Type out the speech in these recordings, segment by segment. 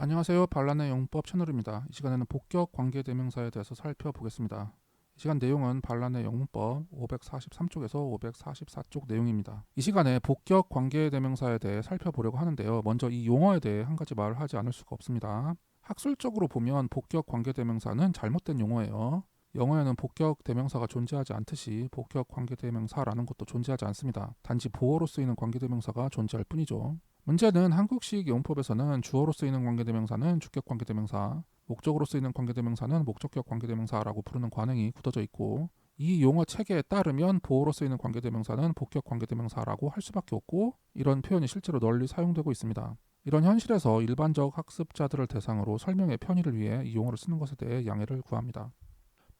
안녕하세요. 반란의 영문법 채널입니다. 이 시간에는 복격 관계대명사에 대해서 살펴보겠습니다. 이 시간 내용은 반란의 영문법 543쪽에서 544쪽 내용입니다. 이 시간에 복격 관계대명사에 대해 살펴보려고 하는데요. 먼저 이 용어에 대해 한 가지 말을 하지 않을 수가 없습니다. 학술적으로 보면 복격 관계대명사는 잘못된 용어예요. 영어에는 복격 대명사가 존재하지 않듯이 복격 관계대명사라는 것도 존재하지 않습니다. 단지 보어로 쓰이는 관계대명사가 존재할 뿐이죠. 문제는 한국식 용법에서는 주어로 쓰이는 관계대명사는 주격 관계대명사, 목적으로 쓰이는 관계대명사는 목적격 관계대명사라고 부르는 관행이 굳어져 있고, 이 용어 체계에 따르면 보어로 쓰이는 관계대명사는 복격 관계대명사라고 할 수밖에 없고, 이런 표현이 실제로 널리 사용되고 있습니다. 이런 현실에서 일반적 학습자들을 대상으로 설명의 편의를 위해 이 용어를 쓰는 것에 대해 양해를 구합니다.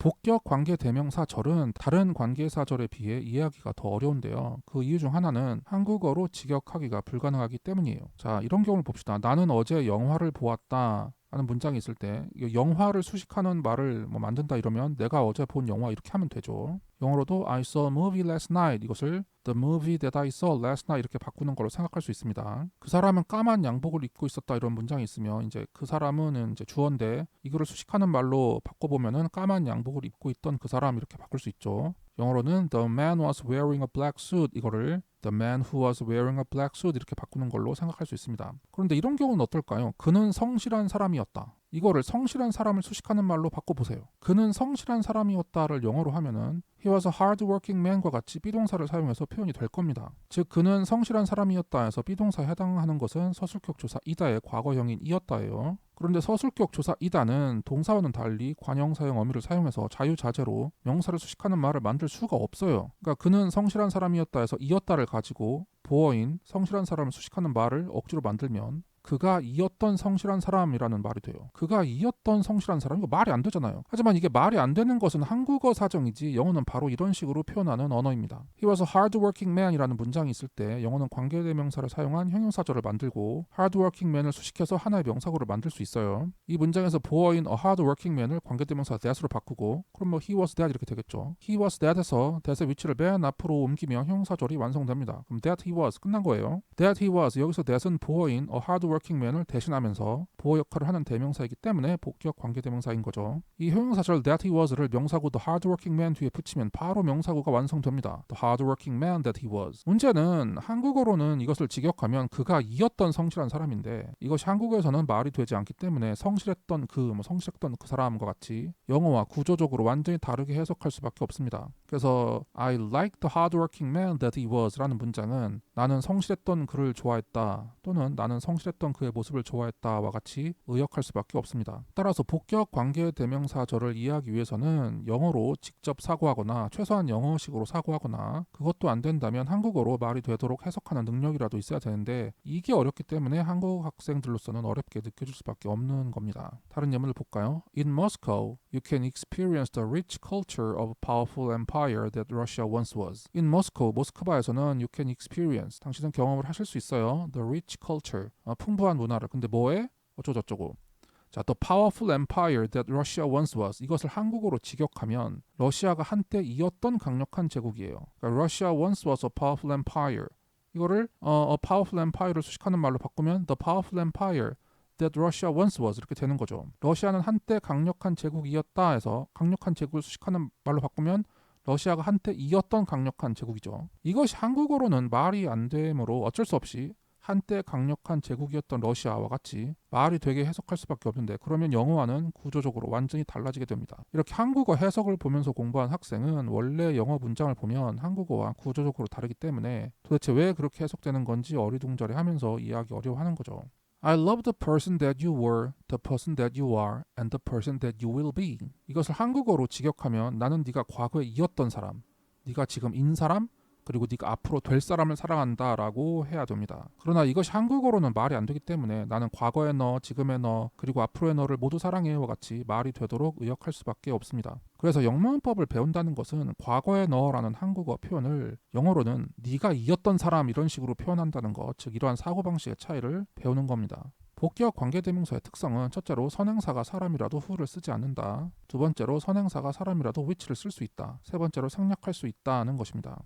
복격 관계대명사절은 다른 관계사절에 비해 이해하기가 더 어려운데요. 그 이유 중 하나는 한국어로 직역하기가 불가능하기 때문이에요. 자, 이런 경우를 봅시다. 나는 어제 영화를 보았다 하는 문장이 있을 때 영화를 수식하는 말을 만든다 이러면 내가 어제 본 영화 이렇게 하면 되죠. 영어로도 I saw a movie last night 이것을 The movie that I saw last night 이렇게 바꾸는 걸로 생각할 수 있습니다. 그 사람은 까만 양복을 입고 있었다 이런 문장이 있으면 이제 그 사람은 이제 주어인데 이거를 수식하는 말로 바꿔보면은 까만 양복을 입고 있던 그 사람 이렇게 바꿀 수 있죠. 영어로는 The man was wearing a black suit 이거를 The man who was wearing a black suit 이렇게 바꾸는 걸로 생각할 수 있습니다. 그런데 이런 경우는 어떨까요? 그는 성실한 사람이었다. 이거를 성실한 사람을 수식하는 말로 바꿔보세요. 그는 성실한 사람이었다를 영어로 하면은 He was a hard-working man과 같이 비동사를 사용해서 표현이 될 겁니다. 즉 그는 성실한 사람이었다 해서 비동사에 해당하는 것은 서술격 조사 이다의 과거형인 이었다예요. 그런데 서술격 조사 이다는 동사와는 달리 관형사형 어미를 사용해서 자유자재로 명사를 수식하는 말을 만들 수가 없어요. 그러니까 그는 성실한 사람이었다 해서 이었다를 가지고 보어인 성실한 사람을 수식하는 말을 억지로 만들면 그가 이었던 성실한 사람이라는 말이 돼요. 그가 이었던 성실한 사람 이거 말이 안 되잖아요. 하지만 이게 말이 안 되는 것은 한국어 사정이지 영어는 바로 이런 식으로 표현하는 언어입니다. He was a hard-working man이라는 문장이 있을 때 영어는 관계대명사를 사용한 형용사절을 만들고 hard-working man을 수식해서 하나의 명사구를 만들 수 있어요. 이 문장에서 보어인 a hard-working man을 관계대명사 that으로 바꾸고 그럼 he was that 이렇게 되겠죠. He was that에서 that의 위치를 맨 앞으로 옮기면 형용사절이 완성됩니다. 그럼 that he was 끝난 거예요. That he was 여기서 that은 보어인 a hardworkingman을 대신하면서 보어 역할을 하는 대명사이기 때문에 복격 관계대명사인 거죠. 이 형용사절 that he was를 명사구 the hardworkingman 뒤에 붙이면 바로 명사구가 완성됩니다. The hardworkingman that he was. 문제는 한국어로는 이것을 직역하면 그가 이었던 성실한 사람인데 이것이 한국어에서는 말이 되지 않기 때문에 성실했던 성실했던 그 사람과 같이 영어와 구조적으로 완전히 다르게 해석할 수밖에 없습니다. 그래서 I like the hardworking man that he was 라는 문장은 나는 성실했던 그를 좋아했다 또는 나는 성실했던 그의 모습을 좋아했다와 같이 의역할 수밖에 없습니다. 따라서 복격 관계대명사절을 이해하기 위해서는 영어로 직접 사고하거나 최소한 영어식으로 사고하거나 그것도 안 된다면 한국어로 말이 되도록 해석하는 능력이라도 있어야 되는데 이게 어렵기 때문에 한국 학생들로서는 어렵게 느껴질 수밖에 없는 겁니다. 다른 예문을 볼까요? In Moscow, you can experience the rich culture of a powerful empire that Russia once was. In Moscow, 모스크바에서는 you can experience, 당신은 경험을 하실 수 있어요. The rich culture, 풍부한 문화를. 근데 뭐에? 어쩌고저쩌고. 자, the powerful empire that Russia once was. 이것을 한국어로 직역하면 러시아가 한때 이었던 강력한 제국이에요. 그러니까 Russia once was a powerful empire. 이거를 a powerful empire를 수식하는 말로 바꾸면 the powerful empire that Russia once was 이렇게 되는 거죠. 러시아는 한때 강력한 제국이었다 해서 강력한 제국을 수식하는 말로 바꾸면 러시아가 한때 이었던 강력한 제국이죠. 이것이 한국어로는 말이 안 되므로 어쩔 수 없이 한때 강력한 제국이었던 러시아와 같이 말이 되게 해석할 수밖에 없는데 그러면 영어와는 구조적으로 완전히 달라지게 됩니다. 이렇게 한국어 해석을 보면서 공부한 학생은 원래 영어 문장을 보면 한국어와 구조적으로 다르기 때문에 도대체 왜 그렇게 해석되는 건지 어리둥절해 하면서 이해하기 어려워하는 거죠. I love the person that you were, the person that you are, and the person that you will be. 이것을 한국어로 직역하면 나는 네가 과거에 이었던 사람, 네가 지금 인 사람, 그리고 네가 앞으로 될 사람을 사랑한다 라고 해야 됩니다. 그러나 이것이 한국어로는 말이 안 되기 때문에 나는 과거의 너, 지금의 너, 그리고 앞으로의 너를 모두 사랑해와 같이 말이 되도록 의역할 수밖에 없습니다. 그래서 영문법을 배운다는 것은 과거의 너라는 한국어 표현을 영어로는 네가 이었던 사람 이런 식으로 표현한다는 것, 즉 이러한 사고방식의 차이를 배우는 겁니다. 복격 관계대명사의 특성은 첫째로 선행사가 사람이라도 who를 쓰지 않는다. 두 번째로 선행사가 사람이라도 which를 쓸 수 있다. 세 번째로 생략할 수 있다는 것입니다.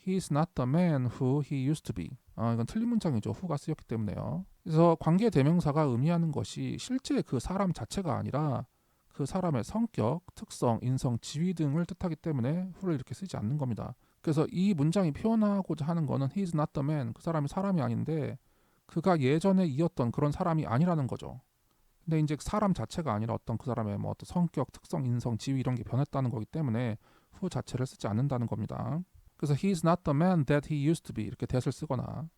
He is not the man who he used to be. 이건 틀린 문장이죠. who가 쓰였기 때문에요. 그래서 관계대명사가 의미하는 것이 실제 그 사람 자체가 아니라 그 사람의 성격, 특성, 인성, 지위 등을 뜻하기 때문에 who를 이렇게 쓰지 않는 겁니다. 그래서 이 문장이 표현하고자 하는 거는 he's not the man, 그 사람이 사람이 아닌데 그가 예전에 이었던 그런 사람이 아니라는 거죠. 근데 이제 사람 자체가 아니라 어떤 그 사람의 뭐 어떤 성격, 특성, 인성, 지위 이런 게 변했다는 거기 때문에 who 자체를 쓰지 않는다는 겁니다. 그래서 he's not the man that he used to be 이렇게 that을 쓰거나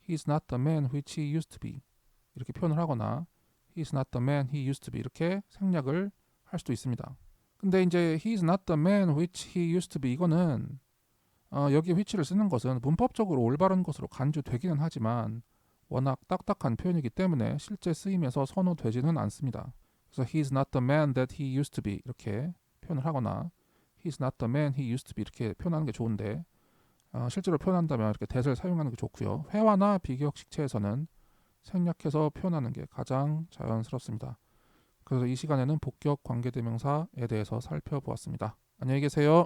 he's not the man which he used to be 이렇게 표현을 하거나 he's not the man he used to be 이렇게 생략을 할 수도 있습니다. 근데 이제 he's not the man which he used to be 이거는 여기 which를 쓰는 것은 문법적으로 올바른 것으로 간주되기는 하지만 워낙 딱딱한 표현이기 때문에 실제 쓰임에서 선호되지는 않습니다. 그래서 he's not the man that he used to be 이렇게 표현을 하거나 he's not the man he used to be 이렇게 표현하는 게 좋은데 실제로 표현한다면 이렇게 that을 사용하는 게 좋고요. 회화나 비교역 식체에서는 생략해서 표현하는 게 가장 자연스럽습니다. 그래서 이 시간에는 복격 관계대명사에 대해서 살펴보았습니다. 안녕히 계세요.